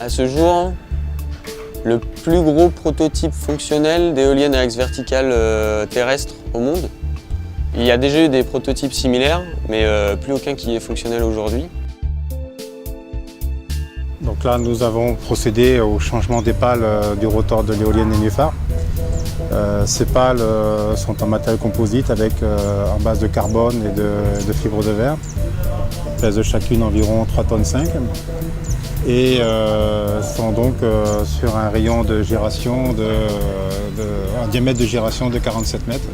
À ce jour, le plus gros prototype fonctionnel d'éolienne à axe vertical terrestre au monde. Il y a déjà eu des prototypes similaires, mais plus aucun qui est fonctionnel aujourd'hui. Donc là, nous avons procédé au changement des pales du rotor de l'éolienne nénuphar. Ces pales sont en matériel composite avec en base de carbone et de fibre de verre. Elles pèsent chacune environ 3,5 tonnes et sont donc sur un rayon de giration, un diamètre de giration de 47 mètres.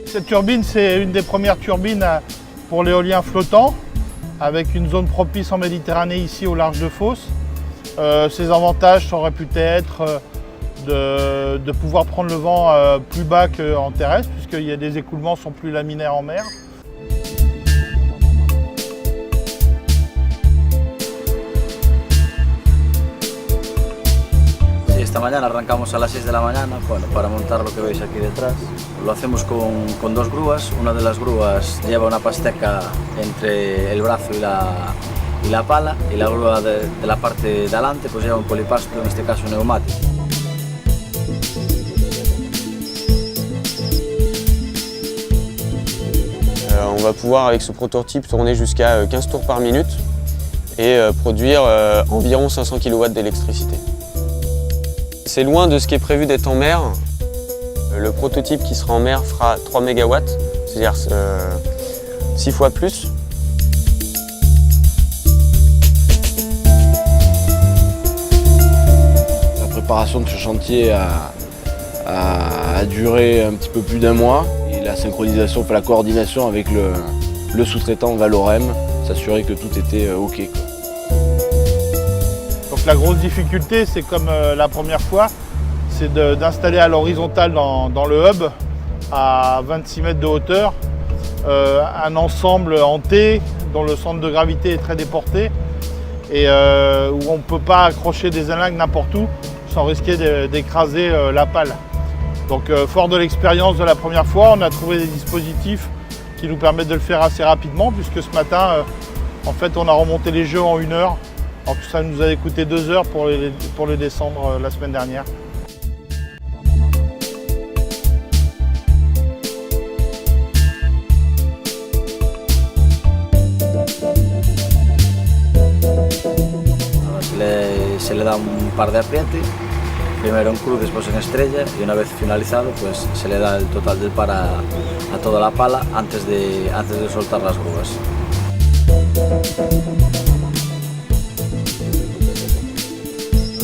Cette turbine, c'est une des premières turbines pour l'éolien flottant, avec une zone propice en Méditerranée ici au large de Fos. Ses avantages auraient pu être de pouvoir prendre le vent plus bas qu'en terrestre, puisque les écoulements sont plus laminaires en mer. Esta mañana arrancamos a las 6 de la mañana para montar lo que veis aquí detrás. Lo hacemos con dos grúas. Una de las grúas lleva una pasteca entre el brazo y la pala, y la grúa de la parte de delante pues lleva un polipasto, en este caso neumático. On va pouvoir avec ce prototype tourner jusqu'à 15 tours par minute et produire environ 500 kW d'électricité. C'est loin de ce qui est prévu d'être en mer. Le prototype qui sera en mer fera 3 MW, c'est-à-dire 6 fois plus. La préparation de ce chantier a duré un petit peu plus d'1 mois. Et la synchronisation, la coordination avec le sous-traitant Valorem, s'assurer que tout était OK, quoi. Donc la grosse difficulté, c'est comme la première fois, c'est d'installer à l'horizontale dans le hub, à 26 mètres de hauteur, un ensemble en T dont le centre de gravité est très déporté et où on ne peut pas accrocher des élingues n'importe où sans risquer d'écraser la pale. Donc fort de l'expérience de la première fois, on a trouvé des dispositifs qui nous permettent de le faire assez rapidement, puisque ce matin, en fait, on a remonté les jeux en 1 heure. Alors que ça nous a coûté 2 heures pour les descendre la semaine dernière. Se le da un par de aprietes, primero en cruz, después en estrella, y una vez finalizado pues se le da el total del par a toda la pala antes de soltar las grúas.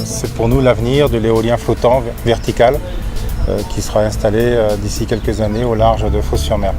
C'est pour nous l'avenir de l'éolien flottant vertical qui sera installé d'ici quelques années au large de Fos-sur-Mer.